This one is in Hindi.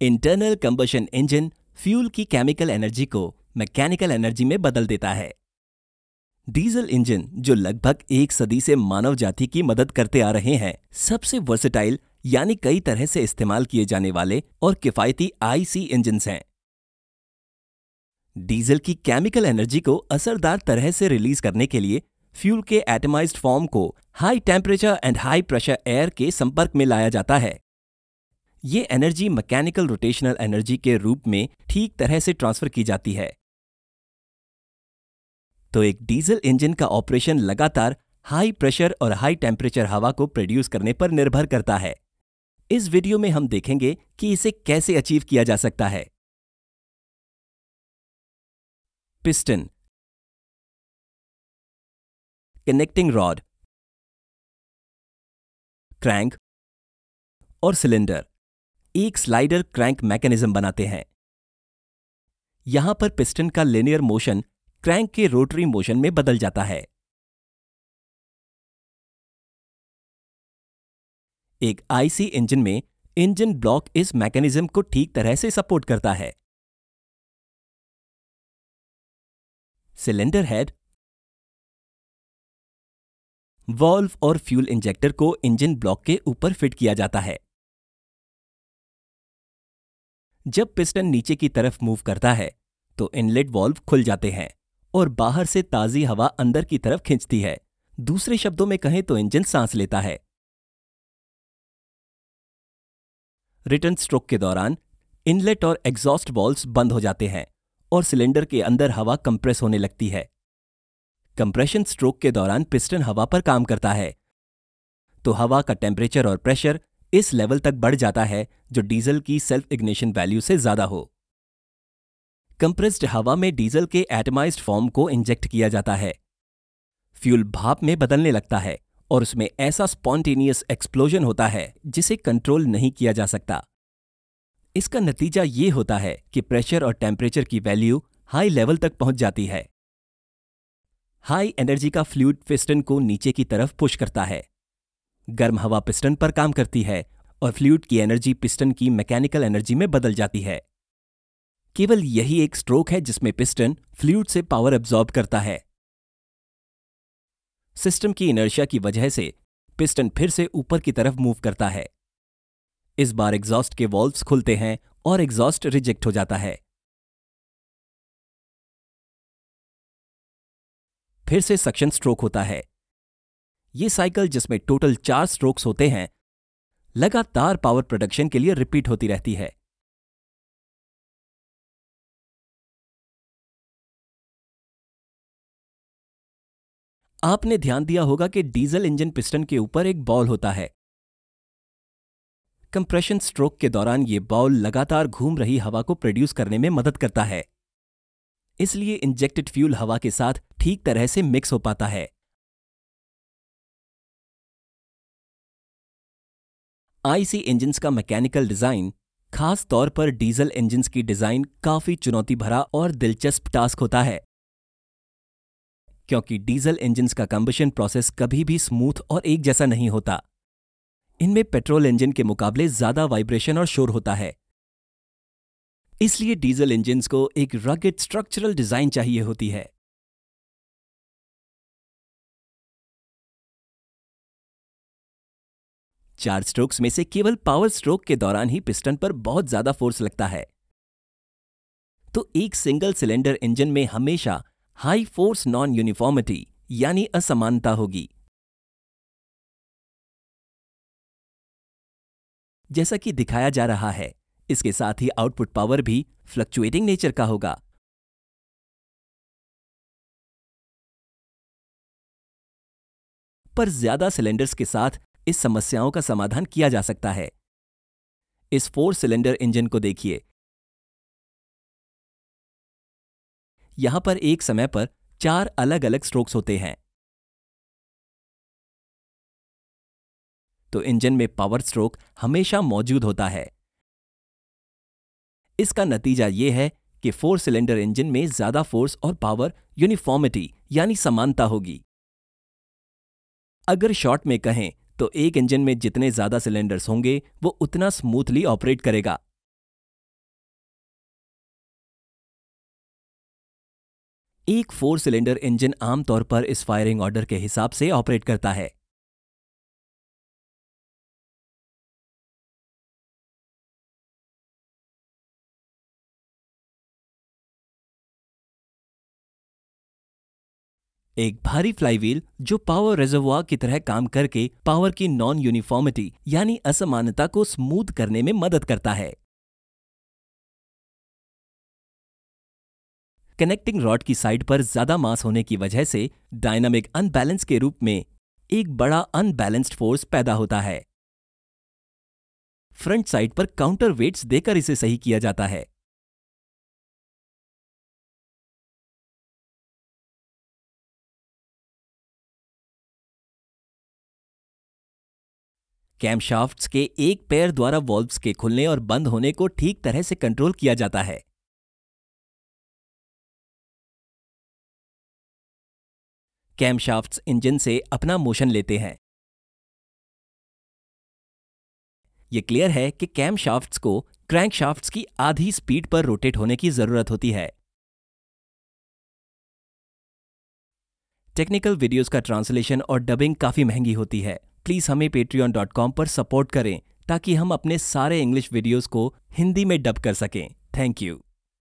इंटरनल कंबशन इंजन फ्यूल की केमिकल एनर्जी को मैकेनिकल एनर्जी में बदल देता है। डीजल इंजन, जो लगभग एक सदी से मानव जाति की मदद करते आ रहे हैं, सबसे वर्सेटाइल यानी कई तरह से इस्तेमाल किए जाने वाले और किफायती आईसी इंजन्स हैं। डीजल की केमिकल एनर्जी को असरदार तरह से रिलीज करने के लिए फ्यूल के एटमाइज्ड फॉर्म को high temperature and high pressure air के संपर्क में लाया जाता है। ये एनर्जी मैकेनिकल रोटेशनल एनर्जी के रूप में ठीक तरह से ट्रांसफर की जाती है। तो एक डीजल इंजन का ऑपरेशन लगातार हाई प्रेशर और हाई टेम्परेचर हवा को प्रोड्यूस करने पर निर्भर करता है। इस वीडियो में हम देखेंगे कि इसे कैसे अचीव किया जा सकता है। पिस्टन, कनेक्टिंग रॉड, क्रैंक और सिलेंडर एक स्लाइडर क्रैंक मैकेनिज्म बनाते हैं। यहां पर पिस्टन का लिनियर मोशन क्रैंक के रोटरी मोशन में बदल जाता है। एक आईसी इंजन में इंजन ब्लॉक इस मैकेनिज्म को ठीक तरह से सपोर्ट करता है। सिलेंडर हेड, वॉल्व और फ्यूल इंजेक्टर को इंजन ब्लॉक के ऊपर फिट किया जाता है। जब पिस्टन नीचे की तरफ मूव करता है तो इनलेट वॉल्व खुल जाते हैं और बाहर से ताजी हवा अंदर की तरफ खींचती है। दूसरे शब्दों में कहें तो इंजन सांस लेता है। रिटर्न स्ट्रोक के दौरान इनलेट और एग्जॉस्ट वॉल्व्स बंद हो जाते हैं और सिलेंडर के अंदर हवा कंप्रेस होने लगती है। कंप्रेशन स्ट्रोक के दौरान पिस्टन हवा पर काम करता है, तो हवा का टेम्परेचर और प्रेशर इस लेवल तक बढ़ जाता है जो डीजल की सेल्फ इग्निशन वैल्यू से ज्यादा हो। कंप्रेस्ड हवा में डीजल के एटमाइज्ड फॉर्म को इंजेक्ट किया जाता है। फ्यूल भाप में बदलने लगता है और उसमें ऐसा स्पॉन्टेनियस एक्सप्लोजन होता है जिसे कंट्रोल नहीं किया जा सकता। इसका नतीजा ये होता है कि प्रेशर और टेम्परेचर की वैल्यू हाई लेवल तक पहुंच जाती है। हाई एनर्जी का फ्लूइड पिस्टन को नीचे की तरफ पुश करता है। गर्म हवा पिस्टन पर काम करती है और फ्लूइड की एनर्जी पिस्टन की मैकेनिकल एनर्जी में बदल जाती है। केवल यही एक स्ट्रोक है जिसमें पिस्टन फ्लूइड से पावर एब्जॉर्ब करता है। सिस्टम की इनर्शिया की वजह से पिस्टन फिर से ऊपर की तरफ मूव करता है। इस बार एग्जॉस्ट के वॉल्व्स खुलते हैं और एग्जॉस्ट रिजेक्ट हो जाता है। फिर से सक्शन स्ट्रोक होता है। यह साइकिल, जिसमें टोटल 4 स्ट्रोक्स होते हैं, लगातार पावर प्रोडक्शन के लिए रिपीट होती रहती है। आपने ध्यान दिया होगा कि डीजल इंजन पिस्टन के ऊपर एक बॉल होता है। कंप्रेशन स्ट्रोक के दौरान यह बॉल लगातार घूम रही हवा को प्रोड्यूस करने में मदद करता है, इसलिए इंजेक्टेड फ्यूल हवा के साथ ठीक तरह से मिक्स हो पाता है। आईसी इंजन्स का मैकेनिकल डिजाइन, खास तौर पर डीजल इंजन्स की डिजाइन, काफी चुनौती भरा और दिलचस्प टास्क होता है, क्योंकि डीजल इंजन्स का कंबशन प्रोसेस कभी भी स्मूथ और एक जैसा नहीं होता। इनमें पेट्रोल इंजन के मुकाबले ज्यादा वाइब्रेशन और शोर होता है। इसलिए डीजल इंजन्स को एक रगेड स्ट्रक्चरल डिजाइन चाहिए होती है। चार स्ट्रोक्स में से केवल पावर स्ट्रोक के दौरान ही पिस्टन पर बहुत ज्यादा फोर्स लगता है, तो एक सिंगल सिलेंडर इंजन में हमेशा हाई फोर्स नॉन यूनिफॉर्मिटी यानी असमानता होगी। जैसा कि दिखाया जा रहा है, इसके साथ ही आउटपुट पावर भी फ्लक्चुएटिंग नेचर का होगा। पर ज्यादा सिलेंडर्स के साथ इस समस्याओं का समाधान किया जा सकता है। इस 4 सिलेंडर इंजन को देखिए। यहां पर एक समय पर 4 अलग अलग स्ट्रोक्स होते हैं, तो इंजन में पावर स्ट्रोक हमेशा मौजूद होता है। इसका नतीजा यह है कि 4 सिलेंडर इंजन में ज्यादा फोर्स और पावर यूनिफॉर्मिटी यानी समानता होगी। अगर शॉर्ट में कहें तो एक इंजन में जितने ज्यादा सिलेंडर्स होंगे वो उतना स्मूथली ऑपरेट करेगा। एक 4 सिलेंडर इंजन आमतौर पर इस फायरिंग ऑर्डर के हिसाब से ऑपरेट करता है। एक भारी फ्लाईव्हील जो पावर रिजर्वॉयर की तरह काम करके पावर की नॉन यूनिफॉर्मिटी यानी असमानता को स्मूथ करने में मदद करता है। कनेक्टिंग रॉड की साइड पर ज्यादा मास होने की वजह से डायनामिक अनबैलेंस के रूप में एक बड़ा अनबैलेंस्ड फोर्स पैदा होता है। फ्रंट साइड पर काउंटर वेट्स देकर इसे सही किया जाता है। कैमशाफ्ट्स के एक पैर द्वारा वॉल्व्स के खुलने और बंद होने को ठीक तरह से कंट्रोल किया जाता है। कैमशाफ्ट्स इंजन से अपना मोशन लेते हैं। यह क्लियर है कि कैमशाफ्ट्स को क्रैंकशाफ्ट्स की आधी स्पीड पर रोटेट होने की जरूरत होती है। टेक्निकल वीडियोस का ट्रांसलेशन और डबिंग काफी महंगी होती है। प्लीज हमें patreon.com पर सपोर्ट करें ताकि हम अपने सारे इंग्लिश वीडियोस को हिंदी में डब कर सकें। Thank you.